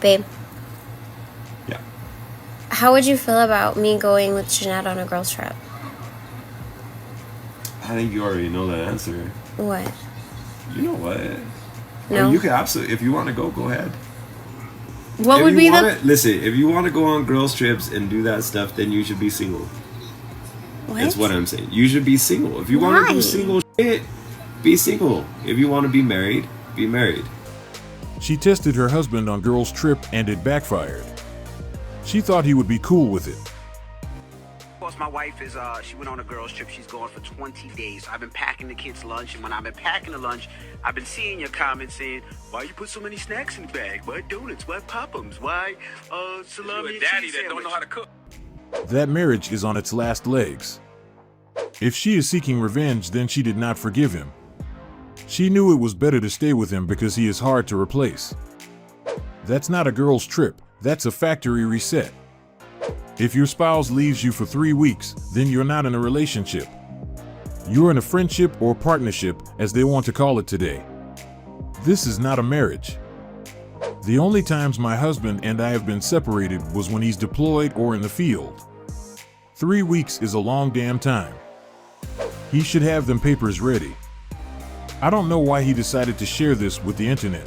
Babe, Yeah. how would you feel about me going with Jeanette on a girls' trip? I think you already know that answer. What? You know what? No. I mean, you can absolutely, if you want to go ahead. What would be the... Listen, if you want to go on girls' trips and do that stuff, then you should be single. What? That's what I'm saying. You should be single. If you want to do single shit, be single. If you want to be married, be married. She tested her husband on girls' trip and it backfired. She thought he would be cool with it. Of course, my wife is, she went on a girls' trip. She's going for 20 days. I've been packing the kids' lunch, and when I've been packing the lunch, I've been seeing your comments saying, why you put so many snacks in the bag? Why donuts? Why Pop-Ums? Why, salami and daddy cheese that don't know how to cook. That marriage is on its last legs. If she is seeking revenge, then she did not forgive him. She knew it was better to stay with him because he is hard to replace. That's not a girls' trip, that's a factory reset. If your spouse leaves you for 3 weeks, then you're not in a relationship. You're in a friendship or partnership, as they want to call it today. This is not a marriage. The only times my husband and I have been separated was when he's deployed or in the field. 3 weeks is a long damn time. He should have them papers ready. I don't know why he decided to share this with the internet.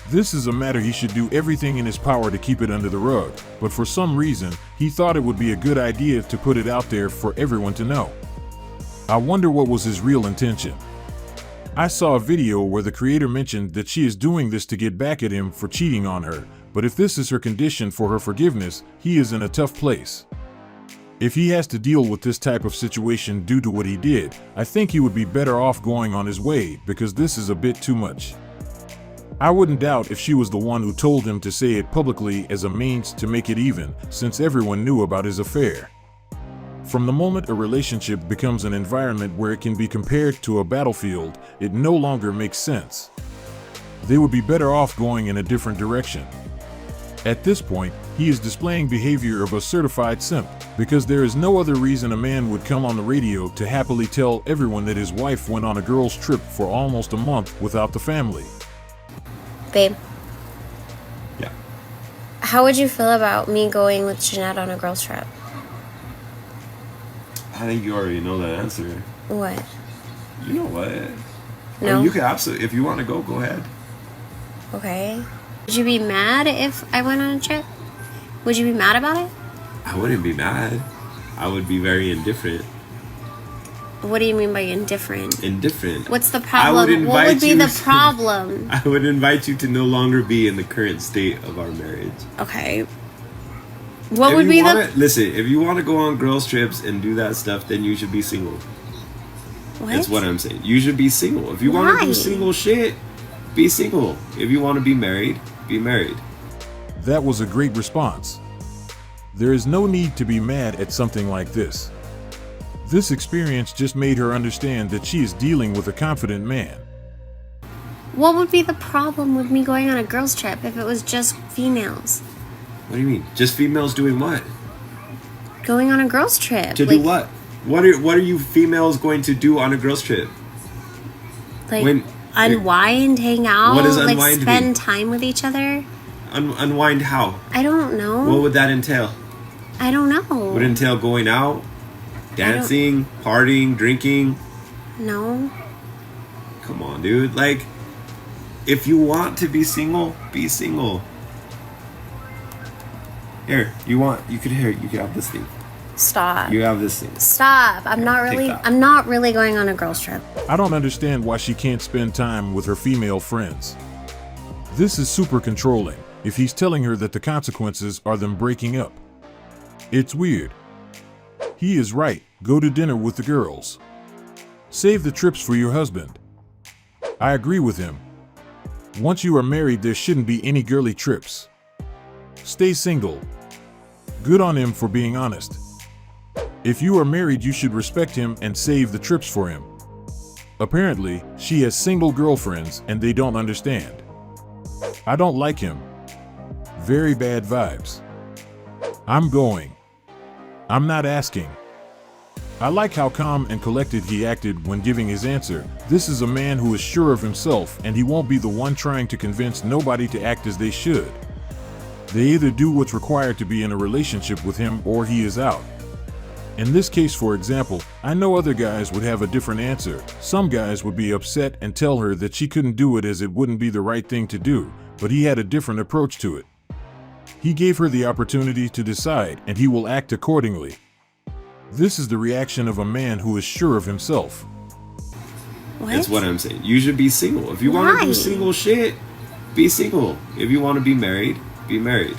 This is a matter he should do everything in his power to keep it under the rug, but for some reason, he thought it would be a good idea to put it out there for everyone to know. I wonder what was his real intention. I saw a video where the creator mentioned that she is doing this to get back at him for cheating on her, but if this is her condition for her forgiveness, he is in a tough place. If he has to deal with this type of situation due to what he did, I think he would be better off going on his way because this is a bit too much. I wouldn't doubt if she was the one who told him to say it publicly as a means to make it even, since everyone knew about his affair. From the moment a relationship becomes an environment where it can be compared to a battlefield, it no longer makes sense. They would be better off going in a different direction. At this point, he is displaying behavior of a certified simp, because there is no other reason a man would come on the radio to happily tell everyone that his wife went on a girls' trip for almost a month without the family. Babe, Yeah. how would you feel about me going with Jeanette on a girls' trip? I think you already know that answer. What? You know what? No. Or you can absolutely, if you want to go ahead. Okay. Would you be mad if I went on a trip? Would you be mad about it? I wouldn't be mad. I would be very indifferent. What do you mean by indifferent? Indifferent. What's the problem? What would be the problem? I would invite you to no longer be in the current state of our marriage. Okay. What would be the... Listen, if you want to go on girls' trips and do that stuff, then you should be single. What? That's what I'm saying. You should be single. If you want to do single shit, be single. If you want to be married, be married. That was a great response. There is no need to be mad at something like this. This experience just made her understand that she is dealing with a confident man. What would be the problem with me going on a girls' trip if it was just females? What do you mean? Just females doing what? Going on a girls' trip. To do what? What are you females going to do on a girls' trip? Like unwind, hang out, what does like unwind spend mean? Time with each other? Unwind how? I don't know. What would that entail? I don't know. Would it entail going out, dancing, partying, drinking? No. Come on, dude. Like, if you want to be single, be single. Here, you could have this thing. Stop. You have this thing. Stop. I'm not really going on a girls' trip. I don't understand why she can't spend time with her female friends. This is super controlling, if he's telling her that the consequences are them breaking up. It's weird. He is right, go to dinner with the girls. Save the trips for your husband. I agree with him. Once you are married, there shouldn't be any girly trips. Stay single. Good on him for being honest. If you are married, you should respect him and save the trips for him. Apparently, she has single girlfriends and they don't understand. I don't like him. Very bad vibes. I'm going. I'm not asking. I like how calm and collected he acted when giving his answer. This is a man who is sure of himself and he won't be the one trying to convince nobody to act as they should. They either do what's required to be in a relationship with him or he is out. In this case, for example, I know other guys would have a different answer. Some guys would be upset and tell her that she couldn't do it as it wouldn't be the right thing to do, but he had a different approach to it. He gave her the opportunity to decide, and he will act accordingly. This is the reaction of a man who is sure of himself. That's what I'm saying. You should be single. If you want to do single shit, be single. If you want to be married, be married.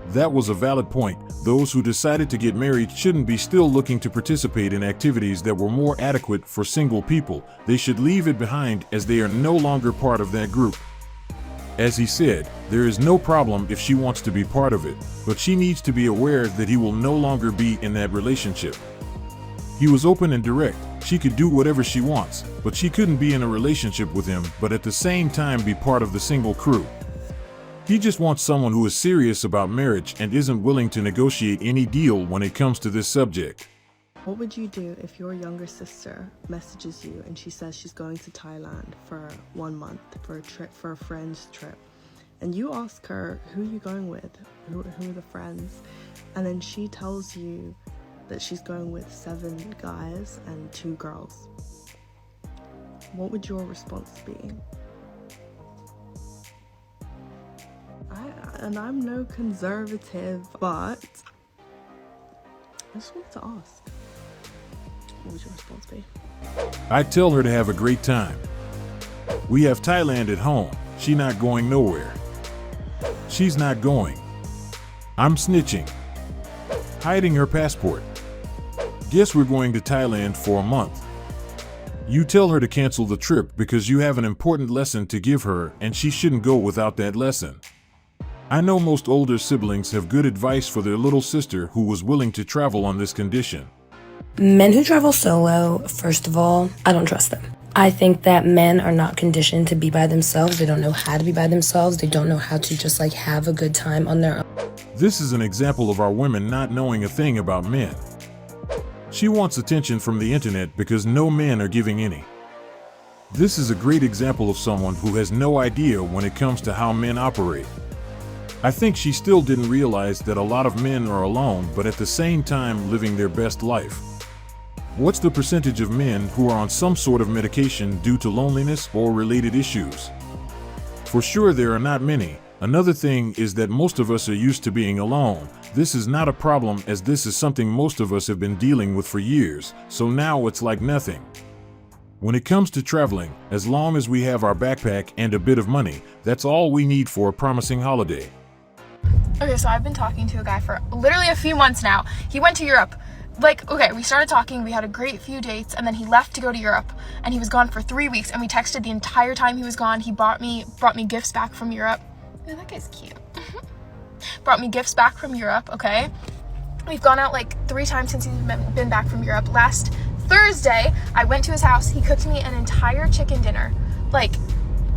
That was a valid point. Those who decided to get married shouldn't be still looking to participate in activities that were more adequate for single people. They should leave it behind as they are no longer part of that group. As he said, there is no problem if she wants to be part of it, but she needs to be aware that he will no longer be in that relationship. He was open and direct. She could do whatever she wants, but she couldn't be in a relationship with him, but at the same time be part of the single crew. He just wants someone who is serious about marriage and isn't willing to negotiate any deal when it comes to this subject. What would you do if your younger sister messages you and she says she's going to Thailand for 1 month for a trip, for a friend's trip, and you ask her who you're going with, who are the friends, and then she tells you that she's going with 7 guys and 2 girls? What would your response be? I'm no conservative, but I just wanted to ask. What would your response be? I'd tell her to have a great time. We have Thailand at home. She's not going nowhere. She's not going. I'm snitching. Hiding her passport. Guess we're going to Thailand for a month. You tell her to cancel the trip because you have an important lesson to give her and she shouldn't go without that lesson. I know most older siblings have good advice for their little sister who was willing to travel on this condition. Men who travel solo, first of all, I don't trust them. I think that men are not conditioned to be by themselves. They don't know how to be by themselves. They don't know how to just have a good time on their own. This is an example of our women not knowing a thing about men. She wants attention from the internet because no men are giving any. This is a great example of someone who has no idea when it comes to how men operate. I think she still didn't realize that a lot of men are alone, but at the same time living their best life. What's the percentage of men who are on some sort of medication due to loneliness or related issues? For sure there are not many. Another thing is that most of us are used to being alone. This is not a problem as this is something most of us have been dealing with for years, so now it's like nothing. When it comes to traveling, as long as we have our backpack and a bit of money, that's all we need for a promising holiday. Okay, so I've been talking to a guy for literally a few months now. He went to Europe. We started talking, we had a great few dates, and then he left to go to Europe, and he was gone for 3 weeks, and we texted the entire time he was gone. He brought me gifts back from Europe. Ooh, that guy's cute. Brought me gifts back from Europe, okay? We've gone out 3 times since he's been back from Europe. Last Thursday, I went to his house. He cooked me an entire chicken dinner.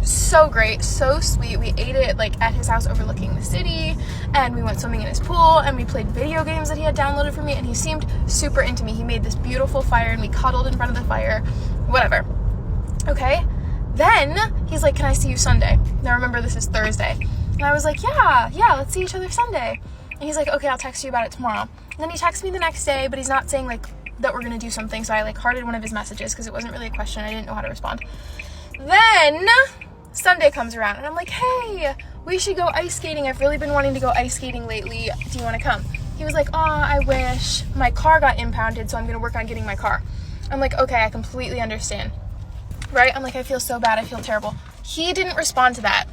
So great, so sweet. We ate it at his house overlooking the city, and we went swimming in his pool, and we played video games that he had downloaded for me, and he seemed super into me. He made this beautiful fire, and we cuddled in front of the fire, whatever. Okay, then he's like, can I see you Sunday? Now remember, this is Thursday. And I was like, yeah, let's see each other Sunday. And he's like, okay, I'll text you about it tomorrow. And then he texts me the next day, but he's not saying that we're gonna do something, so I hearted one of his messages because it wasn't really a question. I didn't know how to respond. Then Sunday comes around and I'm like, hey, we should go ice skating. I've really been wanting to go ice skating lately. Do you want to come? He was like, oh, I wish. My car got impounded, so I'm going to work on getting my car. I'm like, okay, I completely understand. Right? I'm like, I feel so bad. I feel terrible. He didn't respond to that.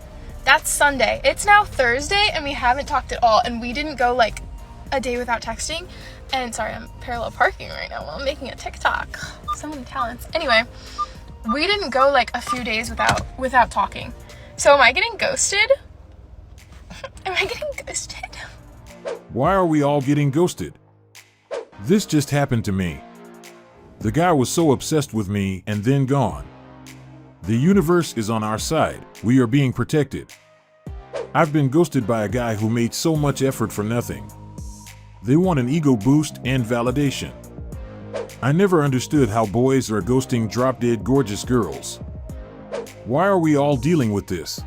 That's Sunday. It's now Thursday and we haven't talked at all. And we didn't go a day without texting. And sorry, I'm parallel parking right now while I'm making a TikTok. So many talents. Anyway. We didn't go a few days without talking. So am I getting ghosted? Am I getting ghosted? Why are we all getting ghosted? This just happened to me. The guy was so obsessed with me and then gone. The universe is on our side. We are being protected. I've been ghosted by a guy who made so much effort for nothing. They want an ego boost and validation. I never understood how boys are ghosting drop-dead gorgeous girls. Why are we all dealing with this?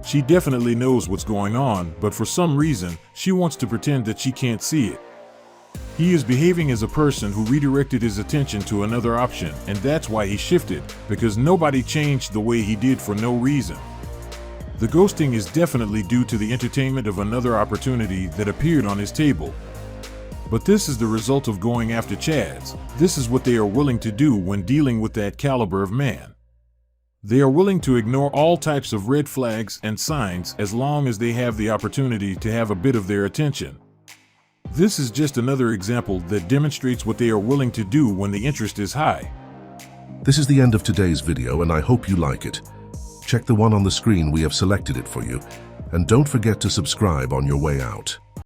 She definitely knows what's going on, but for some reason, she wants to pretend that she can't see it. He is behaving as a person who redirected his attention to another option, and that's why he shifted, because nobody changed the way he did for no reason. The ghosting is definitely due to the entertainment of another opportunity that appeared on his table. But this is the result of going after Chads. This is what they are willing to do when dealing with that caliber of man. They are willing to ignore all types of red flags and signs as long as they have the opportunity to have a bit of their attention. This is just another example that demonstrates what they are willing to do when the interest is high. This is the end of today's video, and I hope you like it. Check the one on the screen, we have selected it for you, and don't forget to subscribe on your way out.